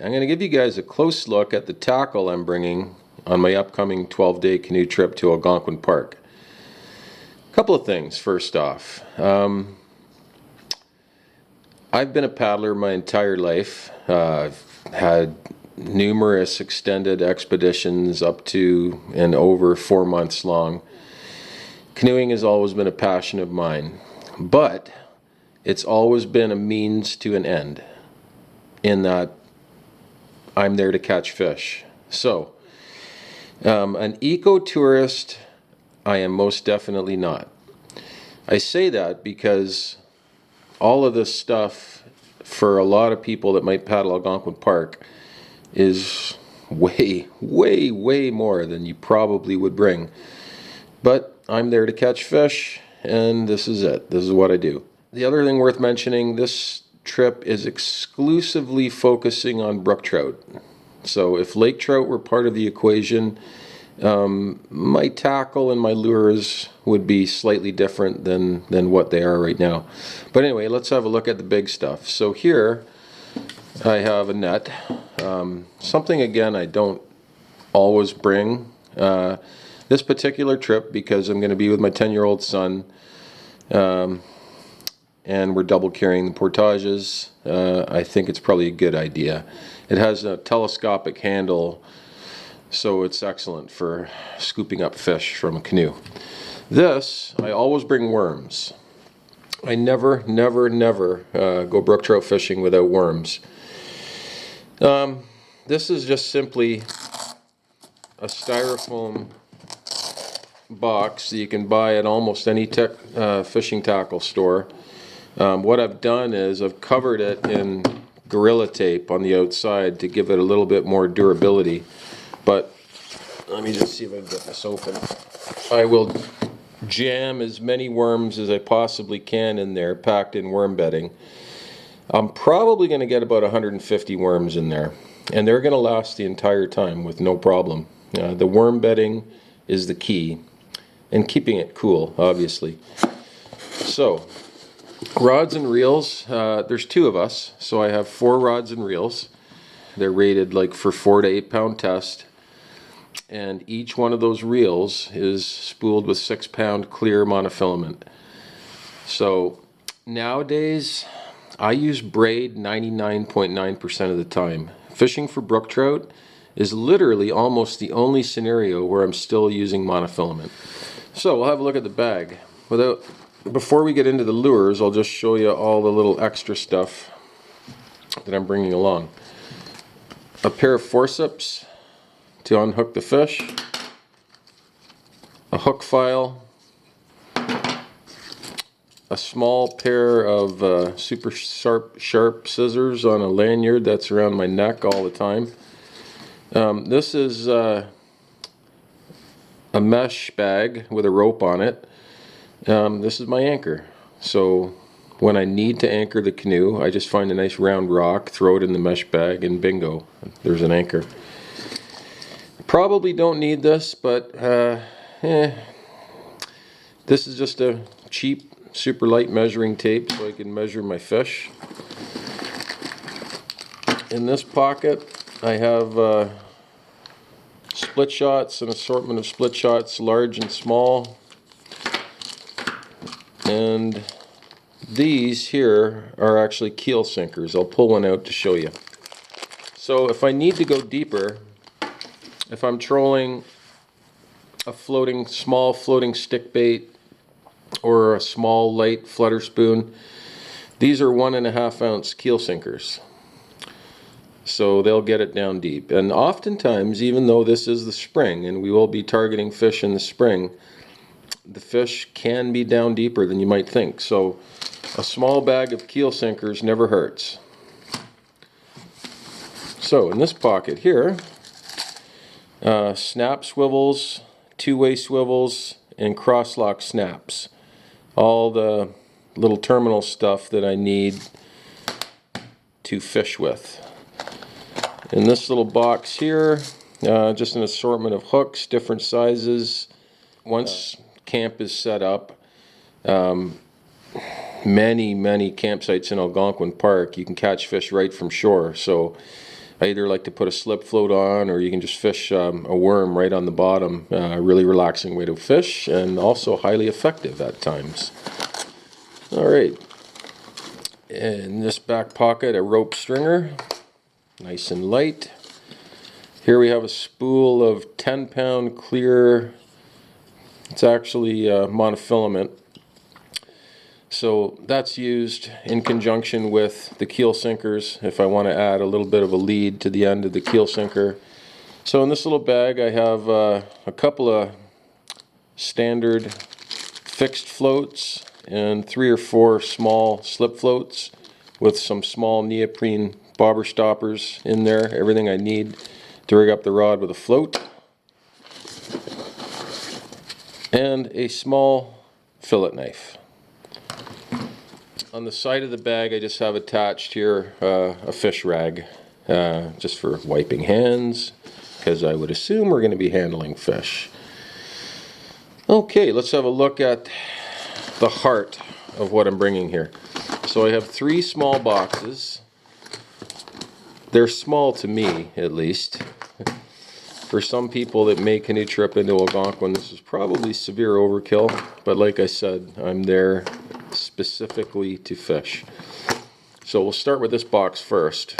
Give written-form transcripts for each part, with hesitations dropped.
I'm going to give you guys a close look at the tackle I'm bringing on my upcoming 12-day canoe trip to Algonquin Park. A couple of things first off. I've been a paddler my entire life. I've had numerous extended expeditions up to and over 4 months long. Canoeing has always been a passion of mine, but it's always been a means to an end, in that I'm there to catch fish. So, an eco-tourist, I am most definitely not. I say that because all of this stuff, for a lot of people that might paddle Algonquin Park, is way, way, way more than you probably would bring. But I'm there to catch fish, and this is it. This is what I do. The other thing worth mentioning, this trip is exclusively focusing on brook trout. So if lake trout were part of the equation, my tackle and my lures would be slightly different than what they are right now. But anyway, let's have a look at the big stuff. So here I have a net. Something, again, I don't always bring. This particular trip, because I'm going to be with my 10-year-old son, and we're double carrying the portages, I think it's probably a good idea. It has a telescopic handle, so it's excellent for scooping up fish from a canoe. This, I always bring worms. I never go brook trout fishing without worms. This is just simply a styrofoam box that you can buy at almost any fishing tackle store. What I've done is I've covered it in Gorilla Tape on the outside to give it a little bit more durability. But let me just see if I can get this open. I will jam as many worms as I possibly can in there, packed in worm bedding. I'm probably going to get about 150 worms in there, and they're going to last the entire time with no problem. The worm bedding is the key, and keeping it cool, obviously. So, rods and reels, there's 2 of us, so I have 4 rods and reels. They're rated like for 4 to 8 pound test, and each one of those reels is spooled with 6 pound clear monofilament. So nowadays I use braid 99.9% of the time. Fishing for brook trout is literally almost the only scenario where I'm still using monofilament. So we'll have a look at the bag. Before we get into the lures, I'll just show you all the little extra stuff that I'm bringing along. A pair of forceps to unhook the fish, a hook file, a small pair of super sharp scissors on a lanyard that's around my neck all the time. This is a mesh bag with a rope on it. This is my anchor. So when I need to anchor the canoe, I just find a nice round rock, throw it in the mesh bag, and bingo, there's an anchor. Probably don't need this, but this is just a cheap, super light measuring tape so I can measure my fish. In this pocket I have split shots, an assortment of split shots, large and small. And these here are actually keel sinkers. I'll pull one out to show you. So if I need to go deeper, if I'm trolling a small floating stick bait or a small light flutter spoon, these are 1.5 ounce keel sinkers. So they'll get it down deep. And oftentimes, even though this is the spring and we will be targeting fish in the spring, the fish can be down deeper than you might think. So a small bag of keel sinkers never hurts. So in this pocket here, snap swivels, 2-way swivels, and cross-lock snaps. All the little terminal stuff that I need to fish with. In this little box here, just an assortment of hooks, different sizes. Once camp is set up, many campsites in Algonquin Park, you can catch fish right from shore. So I either like to put a slip float on, or you can just fish a worm right on the bottom. Really relaxing way to fish, and also highly effective at times. Alright, in this back pocket, a rope stringer, nice and light. Here we have a spool of 10-pound clear, it's actually monofilament. So that's used in conjunction with the Keel Sinkers if I want to add a little bit of a lead to the end of the Keel Sinker. So in this little bag I have a couple of standard fixed floats and 3 or 4 small slip floats with some small neoprene bobber stoppers in there. Everything I need to rig up the rod with a float. And a small fillet knife. On the side of the bag I just have attached here a fish rag, just for wiping hands, because I would assume we're going to be handling fish. Okay, let's have a look at the heart of what I'm bringing here. So I have 3 small boxes. They're small to me, at least. For some people that may canoe trip into Algonquin, this is probably severe overkill, but like I said, I'm there specifically to fish. So we'll start with this box first.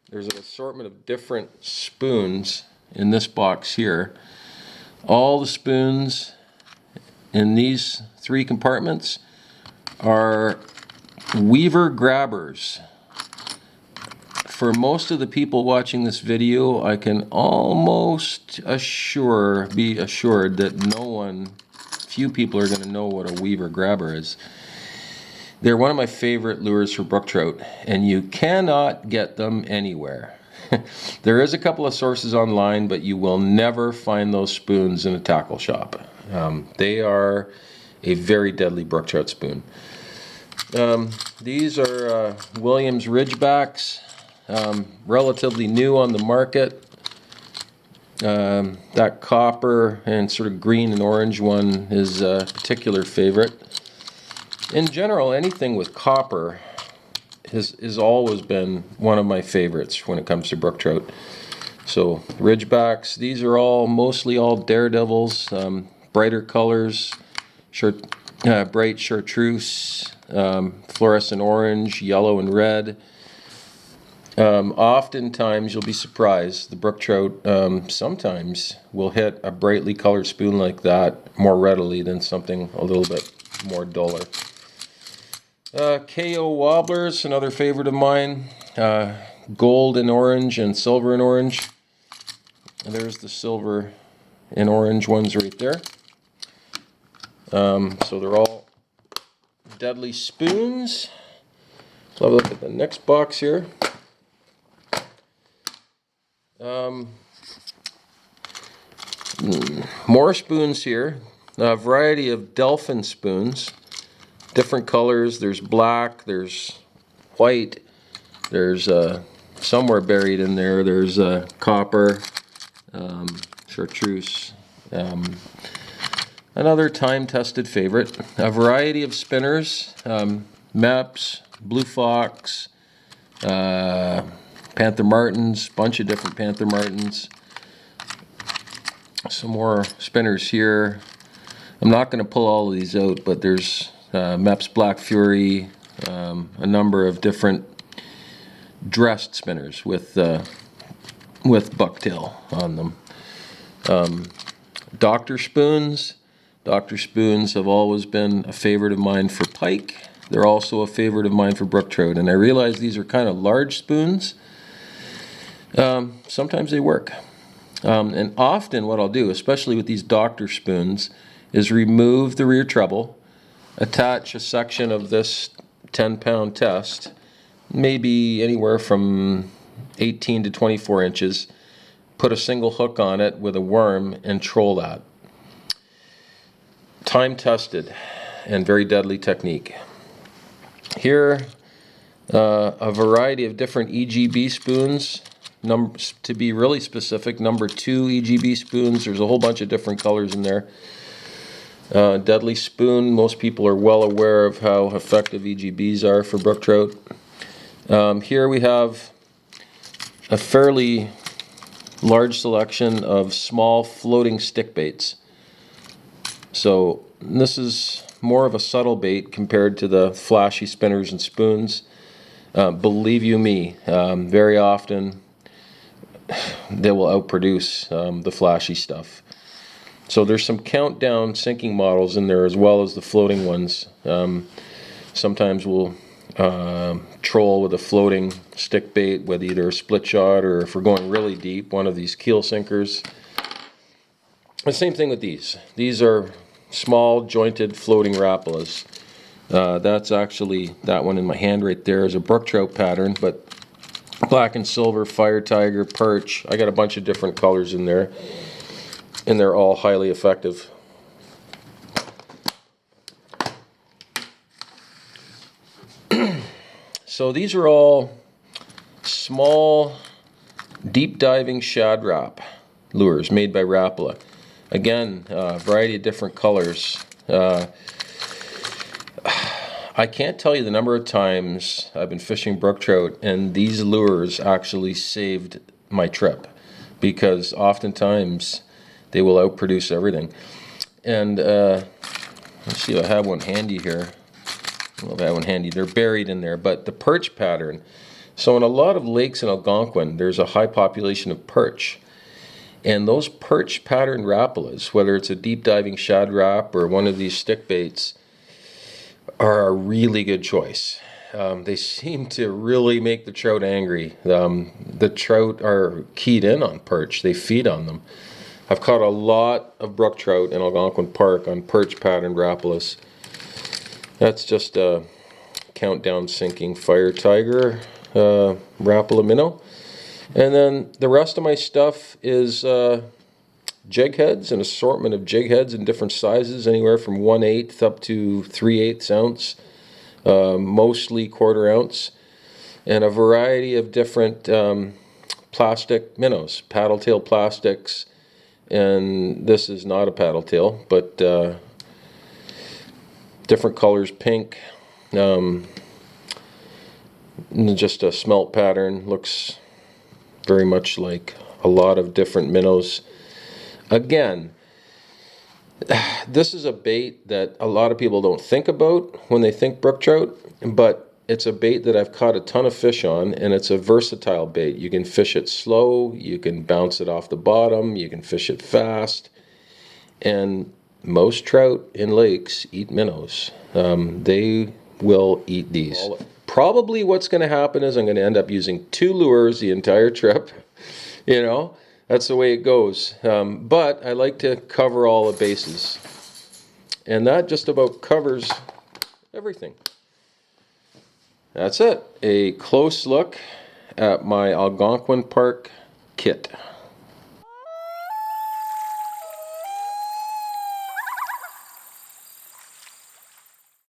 There's an assortment of different spoons in this box here. All the spoons in these 3 compartments are weaver grabbers. For most of the people watching this video, I can almost be assured that few people are going to know what a weaver grabber is. They're one of my favorite lures for brook trout, and you cannot get them anywhere. There is a couple of sources online, but you will never find those spoons in a tackle shop. They are a very deadly brook trout spoon. These are Williams Ridgebacks. Relatively new on the market. That copper and sort of green and orange one is a particular favorite. In general, anything with copper has always been one of my favorites when it comes to brook trout. So Ridgebacks, these are mostly all daredevils, brighter colors, bright chartreuse, fluorescent orange, yellow and red. Oftentimes you'll be surprised, the brook trout sometimes will hit a brightly colored spoon like that more readily than something a little bit more duller. KO wobblers, another favorite of mine. Gold and orange and silver and orange. And there's the silver and orange ones right there. So they're all deadly spoons. Let's have a look at the next box here. More spoons here. A variety of dolphin spoons. Different colors. There's black, there's white, there's somewhere buried in there, there's copper, chartreuse. Another time-tested favorite. A variety of spinners. Meps, Blue Fox, Panther Martins, bunch of different Panther Martins. Some more spinners here. I'm not going to pull all of these out, but there's Meps Black Fury, a number of different dressed spinners with bucktail on them. Doctor spoons. Doctor spoons have always been a favorite of mine for pike. They're also a favorite of mine for brook trout, and I realize these are kind of large spoons. Sometimes they work. And often what I'll do, especially with these doctor spoons, is remove the rear treble, attach a section of this 10-pound test, maybe anywhere from 18 to 24 inches, put a single hook on it with a worm and troll that. Time tested and very deadly technique. Here, a variety of different EGB spoons. To be really specific, number 2 EGB spoons. There's a whole bunch of different colors in there. Deadly spoon. Most people are well aware of how effective EGBs are for brook trout. Here we have a fairly large selection of small floating stick baits. So this is more of a subtle bait compared to the flashy spinners and spoons. Believe you me, very often they will outproduce the flashy stuff. So there's some countdown sinking models in there as well as the floating ones. Sometimes we'll troll with a floating stick bait with either a split shot, or if we're going really deep, one of these Keel Sinkers. The same thing with these. These are small jointed floating Rapalas. That's actually, that one in my hand right there is a brook trout pattern, but black and silver, fire tiger, perch. I got a bunch of different colors in there, and they're all highly effective. So these are all small, deep diving shad wrap lures made by Rapala. Again, a variety of different colors. I can't tell you the number of times I've been fishing brook trout and these lures actually saved my trip, because oftentimes they will outproduce everything. And let's see if I have one handy here. I don't know if I have one handy. They're buried in there, but the perch pattern. So in a lot of lakes in Algonquin, there's a high population of perch. And those perch pattern Rapalas, whether it's a deep diving shad wrap or one of these stick baits, are a really good choice. They seem to really make the trout angry. The trout are keyed in on perch. They feed on them. I've caught a lot of brook trout in Algonquin Park on perch pattern Rapalas. That's just a countdown sinking fire tiger Rapala minnow. And then the rest of my stuff is jig heads, an assortment of jig heads in different sizes, anywhere from 1/8 up to 3/8 ounce, mostly 1/4 ounce, and a variety of different plastic minnows, paddle tail plastics, and this is not a paddle tail, but different colors, pink, just a smelt pattern, looks very much like a lot of different minnows. Again, this is a bait that a lot of people don't think about when they think brook trout, but it's a bait that I've caught a ton of fish on, and it's a versatile bait. You can fish it slow, you can bounce it off the bottom, you can fish it fast, and most trout in lakes eat minnows. They will eat these. Probably what's going to happen is I'm going to end up using 2 lures the entire trip. You know, that's the way it goes. But I like to cover all the bases. And that just about covers everything. That's it. A close look at my Algonquin Park kit.